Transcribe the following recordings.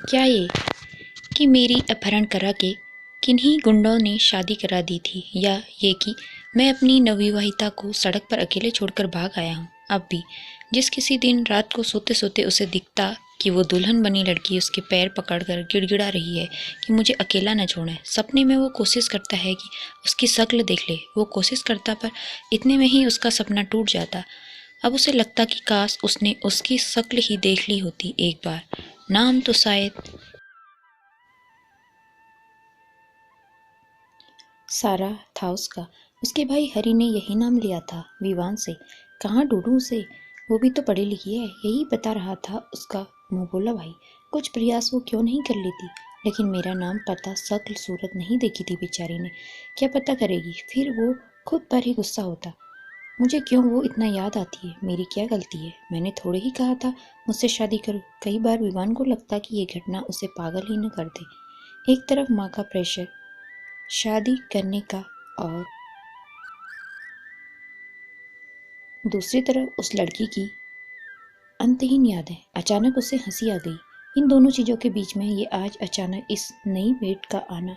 क्या ये कि मेरी अपहरण करा के किन्हीं गुंडों ने शादी करा दी थी, या ये कि मैं अपनी नवविवाहिता को सड़क पर अकेले छोड़कर भाग आया हूँ। अब भी जिस किसी दिन रात को सोते सोते उसे दिखता कि वो दुल्हन बनी लड़की उसके पैर पकड़कर गिड़गिड़ा रही है कि मुझे अकेला न छोड़े। सपने में वो कोशिश करता है कि उसकी शक्ल देख ले। वो कोशिश करता, पर इतने में ही उसका सपना टूट जाता। अब उसे लगता कि काश उसने उसकी शक्ल ही देख ली होती एक बार। नाम तो शायद सारा था उसका। उसके भाई हरि ने यही नाम लिया था विवान से। कहाँ ढूंढूं उसे? वो भी तो पढ़ी लिखी है, यही बता रहा था उसका मुंह बोला भाई। कुछ प्रयास वो क्यों नहीं कर लेती? लेकिन मेरा नाम, पता, शक्ल सूरत नहीं देखी थी बेचारी ने। क्या पता करेगी? फिर वो खुद पर ही गुस्सा होता। मुझे क्यों वो इतना याद आती है? मेरी क्या गलती है? मैंने थोड़े ही कहा था मुझसे शादी करो। कई बार विवान को लगता कि ये घटना उसे पागल ही न कर दे। एक तरफ माँ का प्रेशर शादी करने का, और दूसरी तरफ उस लड़की की अंतहीन यादें। अचानक उसे हंसी आ गई। इन दोनों चीज़ों के बीच में ये आज अचानक इस नई मेट का आना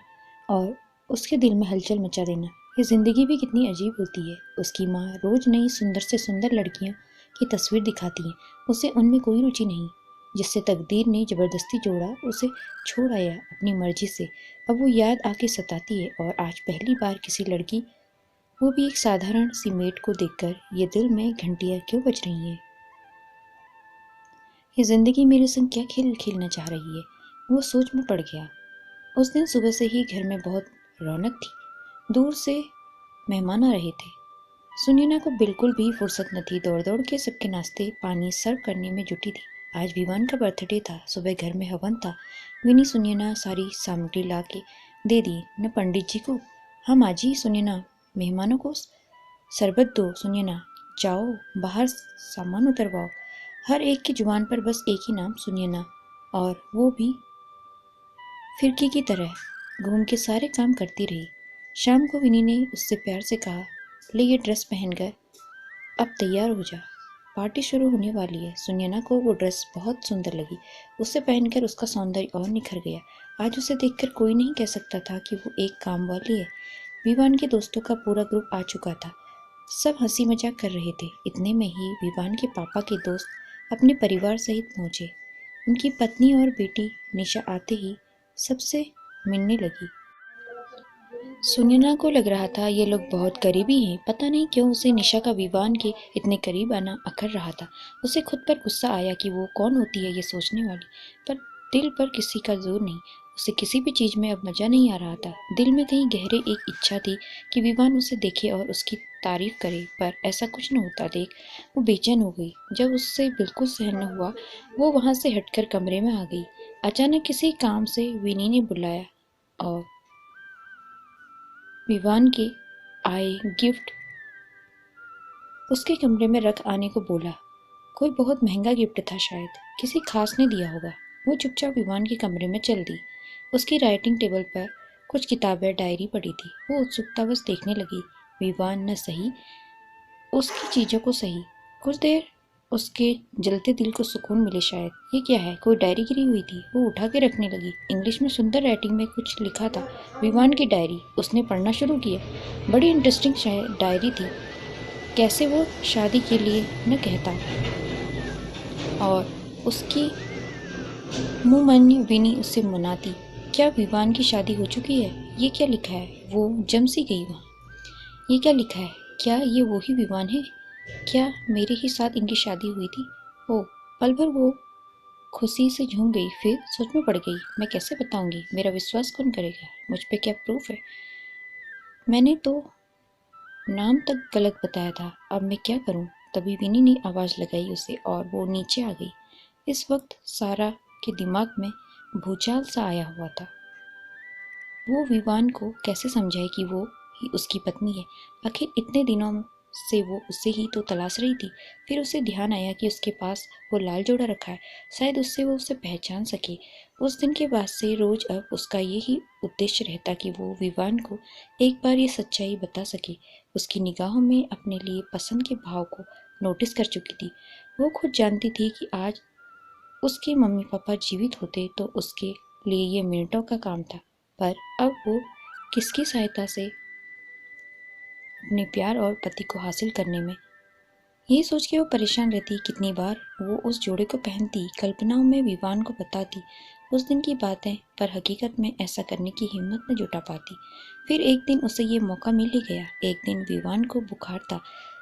और उसके दिल में हलचल मचा देना। ये जिंदगी भी कितनी अजीब होती है। उसकी माँ रोज नई सुंदर से सुंदर लड़कियां की तस्वीर दिखाती है। उसे उनमें कोई रुचि नहीं। जिससे तकदीर ने जबरदस्ती जोड़ा, उसे छोड़ आया अपनी मर्जी से। अब वो याद आके सताती है, और आज पहली बार किसी लड़की, वो भी एक साधारण सी मेट को देखकर ये दिल में घंटियां क्यों बज रही हैं। ये जिंदगी मेरे संग क्या खेल खेलना चाह रही है? वो सोच में पड़ गया। उस दिन सुबह से ही घर में बहुत रौनक थी। दूर से मेहमान आ रहे थे। सुनीना को बिल्कुल भी फुर्सत न थी। दौड़ दौड़ के सबके नाश्ते पानी सर्व करने में जुटी थी। आज विवान का बर्थडे था। सुबह घर में हवन था। विनी सुनीना सारी सामग्री ला के दे दी। न पंडित जी को। हम आज ही सुनीना, मेहमानों को शरबत दो। सुनीना, जाओ बाहर सामान उतरवाओ। हर एक की जुबान पर बस एक ही नाम, सुनीना, और वो भी फिरकी की तरह घूम के सारे काम करती रही। शाम को विनी ने उससे प्यार से कहा, ले ये ड्रेस पहनकर अब तैयार हो जा, पार्टी शुरू होने वाली है। सुनैना को वो ड्रेस बहुत सुंदर लगी। उसे पहनकर उसका सौंदर्य और निखर गया। आज उसे देखकर कोई नहीं कह सकता था कि वो एक काम वाली है। विवान के दोस्तों का पूरा ग्रुप आ चुका था। सब हंसी मजाक कर रहे थे। इतने में ही विवान के पापा के दोस्त अपने परिवार सहित पहुंचे। उनकी पत्नी और बेटी निशा आते ही सबसे मिलने लगी। सुनैना को लग रहा था ये लोग बहुत करीबी हैं। पता नहीं क्यों उसे निशा का विवान के इतने करीब आना अखर रहा था। उसे खुद पर गुस्सा आया कि वो कौन होती है ये सोचने वाली। पर दिल पर किसी का जोर नहीं। उसे किसी भी चीज में अब मजा नहीं आ रहा था। दिल में कहीं गहरे एक इच्छा थी कि विवान उसे देखे और उसकी तारीफ करे, पर ऐसा कुछ न होता देख वो बेचैन हो गई। जब उससे बिल्कुल सहन न हुआ, वो वहां से हटकर कमरे में आ गई। अचानक किसी काम से विनी ने बुलाया और विवान के आए गिफ्ट उसके कमरे में रख आने को बोला। कोई बहुत महंगा गिफ्ट था, शायद किसी खास ने दिया होगा। वो चुपचाप विवान के कमरे में चल दी। उसकी राइटिंग टेबल पर कुछ किताबें, डायरी पड़ी थी। वो उत्सुकतावश देखने लगी। विवान न सही, उसकी चीजों को सही। कुछ देर उसके जलते दिल को सुकून मिले शायद। ये क्या है? कोई डायरी गिरी हुई थी। वो उठा के रखने लगी। इंग्लिश में सुंदर राइटिंग में कुछ लिखा था। विवान की डायरी। उसने पढ़ना शुरू किया। बड़ी इंटरेस्टिंग डायरी थी। कैसे वो शादी के लिए न कहता, और उसकी मुंह विनी उससे मनाती। क्या विवान की शादी हो चुकी है? ये क्या लिखा है? वो जम सी गई वहाँ। ये क्या लिखा है? क्या ये वही विवान है? क्या मेरे ही साथ इनकी शादी हुई थी? ओ, पल भर वो खुशी से झूम गई, फिर सोच में पड़ गई। मैं कैसे बताऊंगी? मेरा विश्वास कौन करेगा? मुझ पे क्या प्रूफ है? मैंने तो नाम तक गलत बताया था। अब मैं क्या करूं? तभी विनी ने आवाज लगाई उसे, और वो नीचे आ गई। इस वक्त सारा के दिमाग में भूचाल सा आया हुआ था। वो विवान को कैसे समझाए कि वो ही उसकी पत्नी है। आखिर इतने दिनों से वो उसे ही तो तलाश रही थी। फिर उसे ध्यान आया कि उसके पास वो लाल जोड़ा रखा है। शायद उससे वो उसे पहचान सके। उस दिन के बाद से रोज अब उसका यही उद्देश्य रहता कि वो विवान को एक बार ये सच्चाई बता सके। उसकी निगाहों में अपने लिए पसंद के भाव को नोटिस कर चुकी थी। वो खुद जानती थी कि आज उसके मम्मी पापा जीवित होते तो उसके लिए ये मिनटों का काम था, पर अब वो किसकी सहायता से अपने प्यार और पति को हासिल करने में, यही सोच के वो परेशान रहती। कितनी बार वो उस जोड़े को पहनती, कल्पनाओं में विवान को बताती उस दिन की बातें, पर हकीकत में ऐसा करने की हिम्मत न जुटा पाती। फिर एक दिन उसे ये मौका मिल ही गया। एक दिन विवान को बुखार था,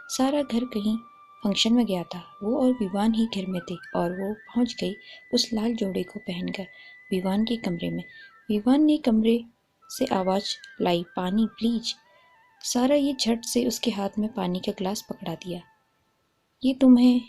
सारा घर कहीं फंक्शन में गया था, वो और विवान ही घर में थे और वो पहुंच गई उस लाल जोड़े को पहनकर विवान के कमरे में। विवान ने कमरे से आवाज लाई, पानी प्लीज। सारा ये झट से उसके हाथ में पानी का गिलास पकड़ा दिया। ये तुम्हें